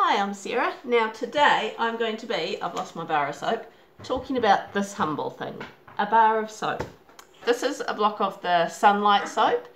Hi, I'm Sarah. Now today I'm going to be, I've lost my bar of soap, talking about this humble thing, a bar of soap. This is a block of the Sunlight soap.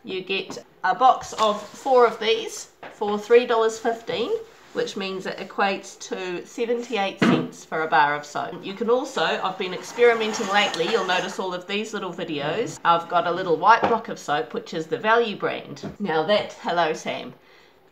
You get a box of 4 of these for $3.15, which means it equates to 78 cents for a bar of soap. You can also, I've been experimenting lately, you'll notice all of these little videos. I've got a little white block of soap, which is the Value brand. Now that, hello Sam,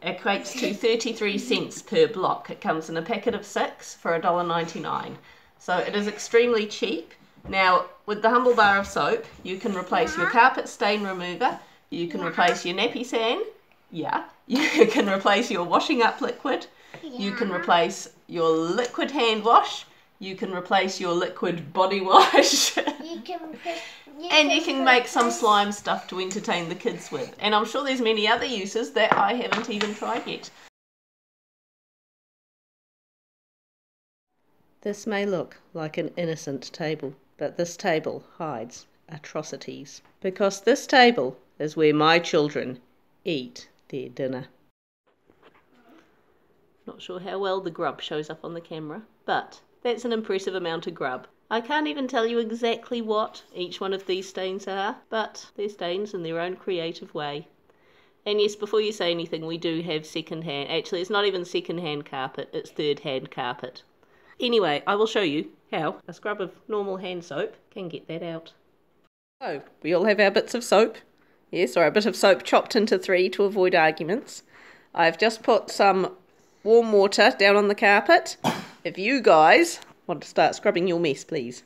equates to 33 cents per block. It comes in a packet of 6 for $1.99. So it is extremely cheap. Now, with the humble bar of soap, you can replace your carpet stain remover, you can replace your Napisan, you can replace your washing up liquid, you can replace your liquid hand wash, you can replace your liquid body wash, and you can make some slime stuff to entertain the kids with. And I'm sure there's many other uses that I haven't even tried yet. This may look like an innocent table, but this table hides atrocities. Because this table is where my children eat their dinner. Not sure how well the grub shows up on the camera, but that's an impressive amount of grub. I can't even tell you exactly what each one of these stains are, but they're stains in their own creative way. And yes, before you say anything, we do have second-hand, actually it's not even second-hand carpet, it's third-hand carpet. Anyway, I will show you how a scrub of normal hand soap can get that out. So, we all have our bits of soap. Yes, or a bit of soap chopped into 3 to avoid arguments. I've just put some warm water down on the carpet. If you guys want to start scrubbing your mess, please.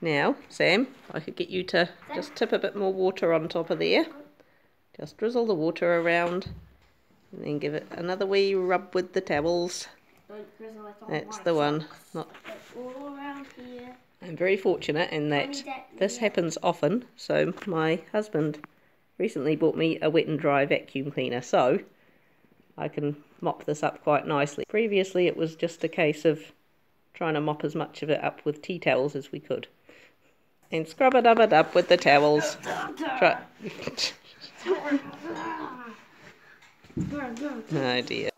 Now, Sam, I could get you to just tip a bit more water on top of there. Just drizzle the water around and then give it another wee rub with the towels. That's the one. Not... all around here. I'm very fortunate in that this happens often. So my husband recently bought me a wet and dry vacuum cleaner, so I can mop this up quite nicely. Previously it was just a case of trying to mop as much of it up with tea towels as we could. And scrub it up with the towels. Try. Oh dear.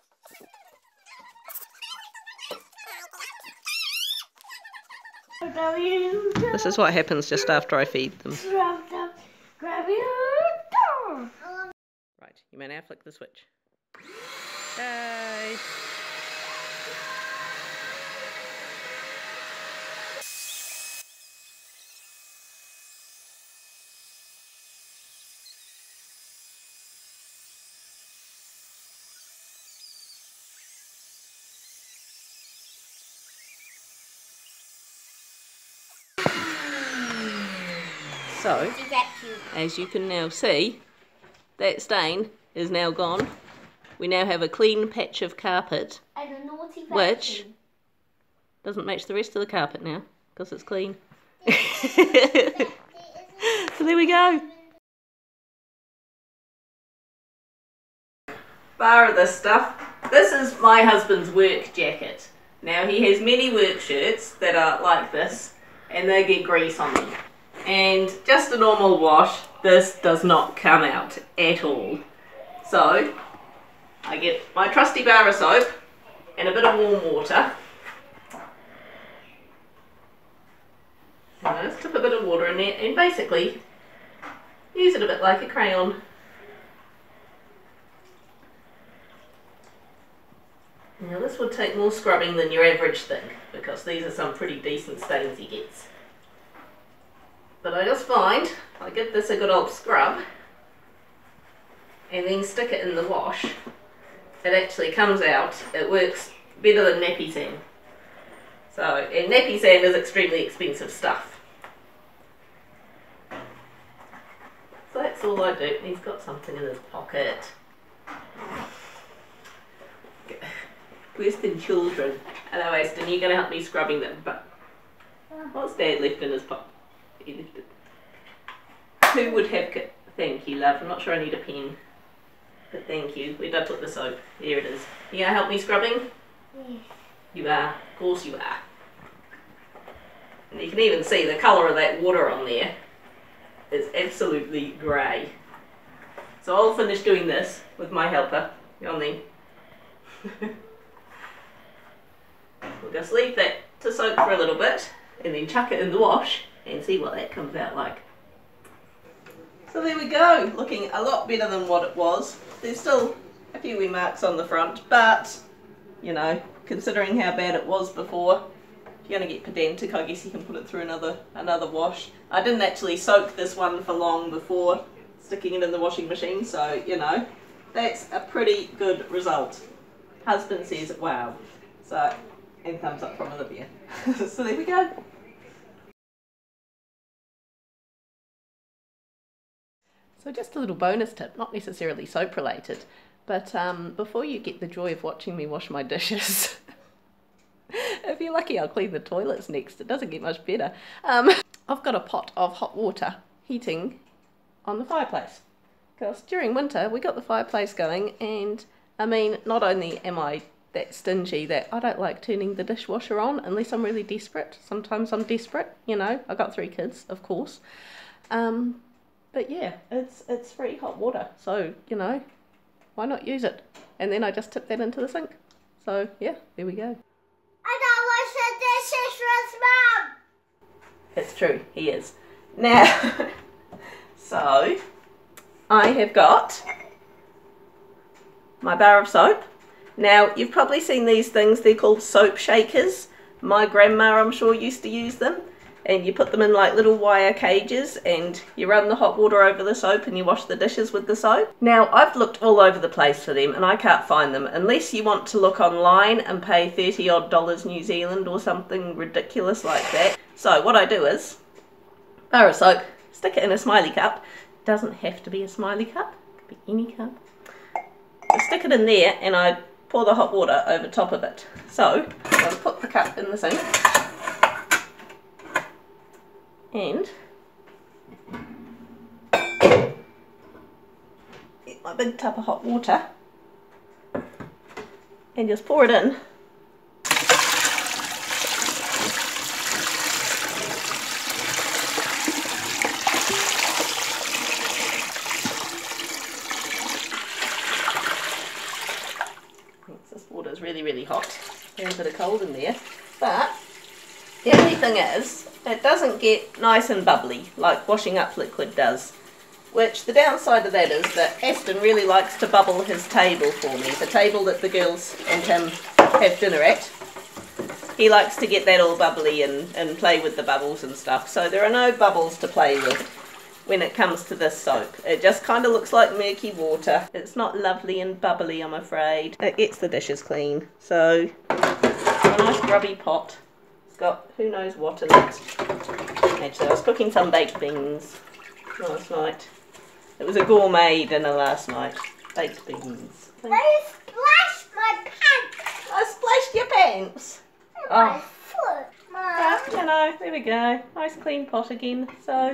This is what happens just after I feed them. Right, you may now flick the switch. Yay! So, as you can now see, that stain is now gone. We now have a clean patch of carpet, which doesn't match the rest of the carpet now, because it's clean. So there we go. Bar of this stuff. This is my husband's work jacket. Now he has many work shirts that are like this, and they get grease on them. And just a normal wash, this does not come out at all. So I get my trusty bar of soap and a bit of warm water. And I just tip a bit of water in there and basically use it a bit like a crayon. Now this would take more scrubbing than your average thing, because these are some pretty decent stains he gets. But I just find, if I give this a good old scrub and then stick it in the wash, it actually comes out, it works better than Napisan. So, and Napisan is extremely expensive stuff. So that's all I do. He's got something in his pocket. Worse than children. Hello Aston, you're going to help me scrubbing them, but what's Dad left in his pocket? He left it. Who would have... Thank you, love. I'm not sure I need a pen. But thank you. Where did I put the soap? There it is. You going to help me scrubbing? Yes. You are. Of course you are. And you can even see the colour of that water on there is absolutely grey. So I'll finish doing this with my helper. Go on then. We'll just leave that to soak for a little bit and then chuck it in the wash and see what that comes out like. So there we go, looking a lot better than what it was. There's still a few wee marks on the front, but you know, considering how bad it was before, if you're going to get pedantic, I guess you can put it through another wash. I didn't actually soak this one for long before sticking it in the washing machine, so you know, that's a pretty good result. Husband says wow. So, and thumbs up from Olivia. So there we go. So just a little bonus tip, not necessarily soap related, but before you get the joy of watching me wash my dishes, if you're lucky I'll clean the toilets next, it doesn't get much better. I've got a pot of hot water heating on the fireplace, because during winter we got the fireplace going, and I mean, not only am I that stingy that I don't like turning the dishwasher on unless I'm really desperate. Sometimes I'm desperate, you know, I've got 3 kids, of course. But yeah, it's free hot water, so, you know, why not use it? And then I just tip that into the sink. So, yeah, there we go. I don't wash the dishes with Mum! It's true, he is. Now, so, I have got my bar of soap. Now, you've probably seen these things, they're called soap shakers. My grandma, I'm sure, used to use them. And you put them in like little wire cages and you run the hot water over the soap and you wash the dishes with the soap. Now, I've looked all over the place for them and I can't find them unless you want to look online and pay $30 odd New Zealand or something ridiculous like that. So what I do is, bar of soap, stick it in a smiley cup. It doesn't have to be a smiley cup, it could be any cup. I stick it in there and I pour the hot water over top of it. So, I'll put the cup in the sink. And get my big tub of hot water and just pour it in. This water is really, really hot. There's a bit of cold in there, but the only thing is, it doesn't get nice and bubbly like washing up liquid does. Which, the downside of that is that Aston really likes to bubble his table for me. The table that the girls and him have dinner at. He likes to get that all bubbly and play with the bubbles and stuff. So there are no bubbles to play with when it comes to this soap. It just kind of looks like murky water. It's not lovely and bubbly, I'm afraid. It gets the dishes clean. So, a nice grubby pot. Got who knows what in it. Actually, I was cooking some baked beans last night. It was a gourmet dinner last night. Baked beans. I splashed my pants! I splashed your pants! My foot, Mum! Yeah, you know, there we go. Nice clean pot again. So,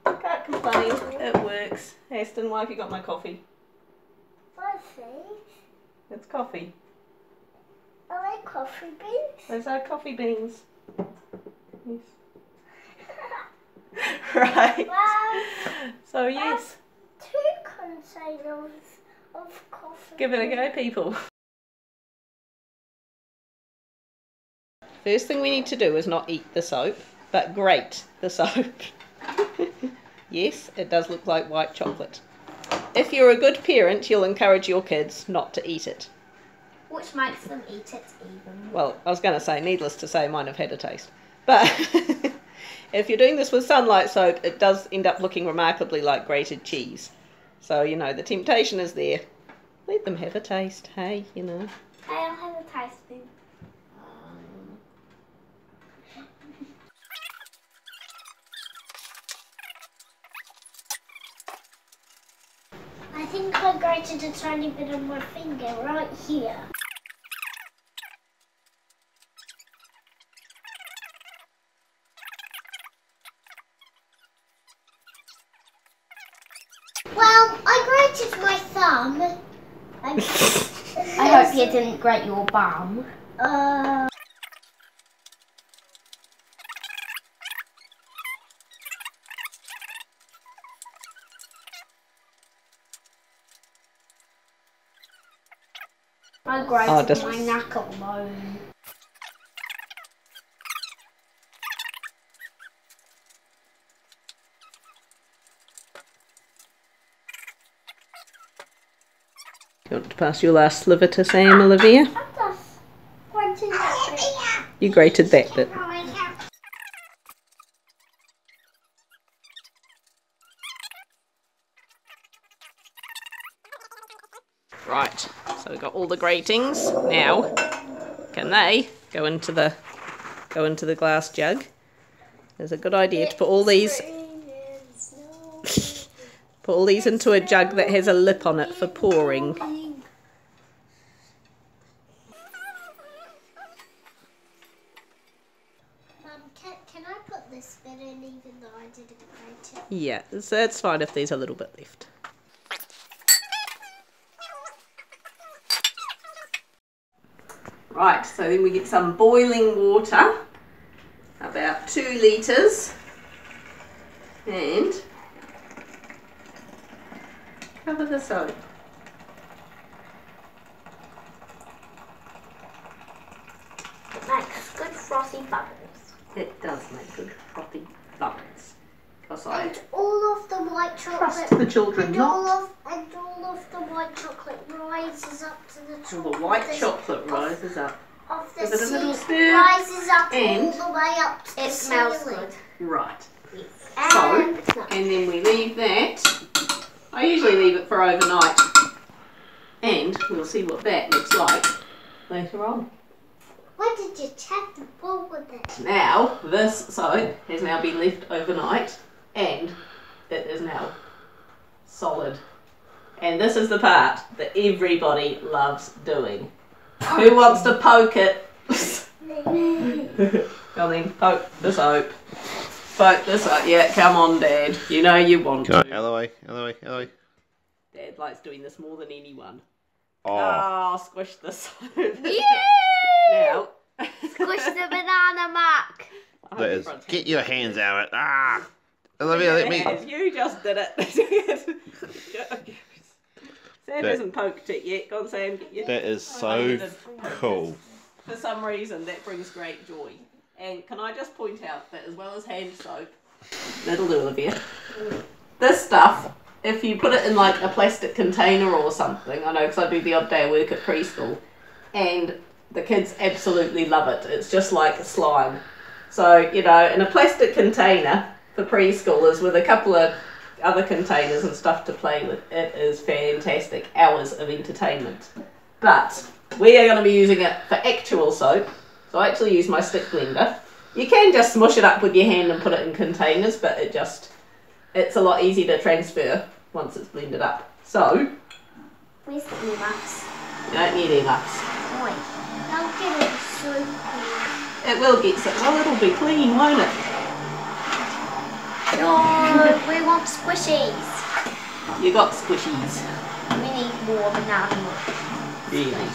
can't complain. It works. Aston, why have you got my coffee? I see. It's coffee. I like coffee beans. Those are coffee beans. Yes. Right. Well, So yes. 2 containers of coffee. Give it a go, people. First thing we need to do is not eat the soap, but grate the soap. Yes, it does look like white chocolate. If you're a good parent, you'll encourage your kids not to eat it. Which makes them eat it even. Well, I was going to say, needless to say, mine have had a taste. But if you're doing this with Sunlight soap, it does end up looking remarkably like grated cheese. So, you know, the temptation is there. Let them have a taste, hey, you know. Hey, I'll have a taste then. I think I grated a tiny bit on my finger right here. I grated my thumb. I hope you didn't grate your bum. I grated my knuckle bone. You want to pass your last sliver to Sam, Olivia? You grated that bit. Right, so we've got all the gratings. Now, can they go into the glass jug? There's a good idea to put all these into a jug that has a lip on it for pouring. Can I put this bit in even though I didn't grate it? Yeah, so it's fine if there's a little bit left. Right, so then we get some boiling water, about 2 litres, and cover the soap. It makes good frothy bubbles. It does make good frothy bubbles. And all of the white chocolate. Trust the children and not. all of the white chocolate rises up to the top. All the white chocolate rises up. Of the Give it a little sea, stir. rises up And all the way up to It the smells ceiling. good. Right. And And then we leave that. I usually leave it for overnight. And we'll see what that looks like later on. why did you tap the ball with it? Now, this soap has now been left overnight and it is now solid. And this is the part that everybody loves doing. Who wants to poke it? Come then, poke the soap. Poke the soap. Yeah, come on, Dad. You know you want to. Out of the way, out of the way, out of the way. Dad likes doing this more than anyone. Oh, Oh, squish the soap. Yeah! Now. Squish the banana muck. that is. Get your hands out of it. Ah! Olivia, let me. You just did it. Sam That- hasn't poked it yet. Go on, Sam, get your... That is so cool. For some reason, that brings great joy. And can I just point out that as well as hand soap, that'll do, Olivia, this stuff, if you put it in like a plastic container or something, I know because I do the odd day of work at preschool, and the kids absolutely love it. It's just like slime. So, you know, in a plastic container for preschoolers with a couple of other containers and stuff to play with, it is fantastic. Hours of entertainment. But we are going to be using it for actual soap. So I actually use my stick blender. You can just smush it up with your hand and put it in containers, but it's a lot easier to transfer once it's blended up. So, Where's the earmuffs? you don't need earmuffs. Oi. Don't get it so clean. It will get so, well, it'll be clean, won't it? No, we want squishies. You got squishies. We need more banana muck. Really.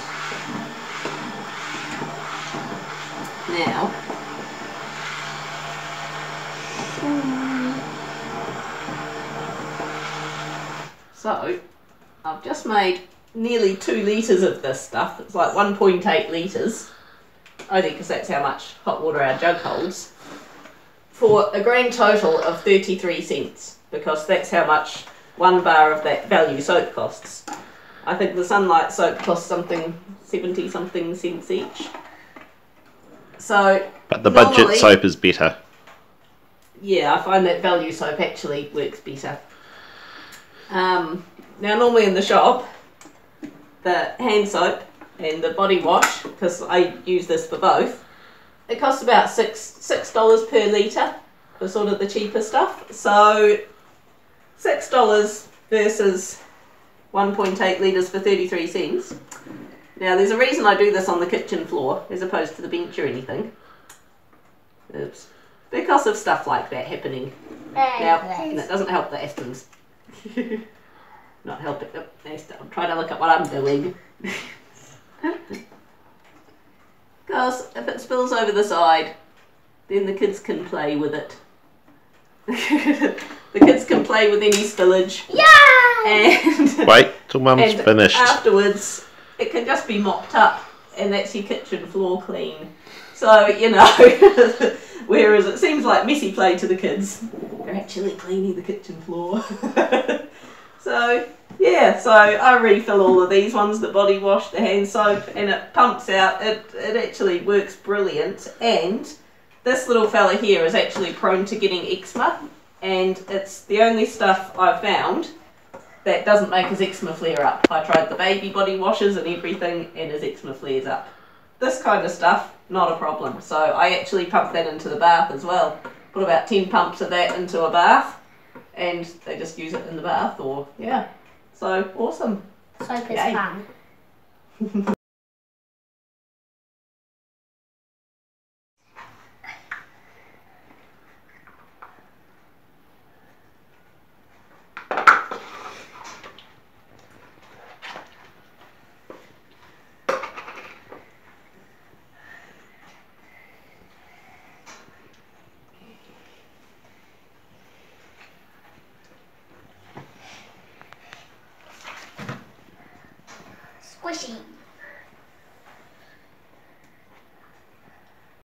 Now, so I've just made nearly 2 litres of this stuff. It's like 1.8 litres, only because that's how much hot water our jug holds, for a grand total of 33 cents, because that's how much 1 bar of that value soap costs. I think the Sunlight soap costs something 70 something cents each. So, But the budget normally- soap is better. yeah, I find that value soap actually works better. Now normally in the shop, the hand soap and the body wash, because I use this for both, it costs about $6 per litre for sort of the cheaper stuff. So $6 versus 1.8 litres for 33 cents. Now there's a reason I do this on the kitchen floor as opposed to the bench or anything. Oops. Because of stuff like that happening. Now, and it doesn't help the Astons. not helping. I'm trying to look at what I'm doing. Because if it spills over the side, then the kids can play with it. The kids can play with any spillage. Yeah! And Wait till Mum's and finished. afterwards, it can just be mopped up, and that's your kitchen floor clean. So, you know, whereas it seems like messy play to the kids, they're actually cleaning the kitchen floor. So, yeah, so I refill all of these ones, the body wash, the hand soap, and it pumps out. It actually works brilliant. And this little fella here is actually prone to getting eczema, and it's the only stuff I've found that doesn't make his eczema flare up. I tried the baby body washes and everything, and his eczema flares up. This kind of stuff, not a problem. So I actually pump that into the bath as well. Put about 10 pumps of that into a bath, and they just use it in the bath, or, yeah. So, awesome. Soap is Yay. fun.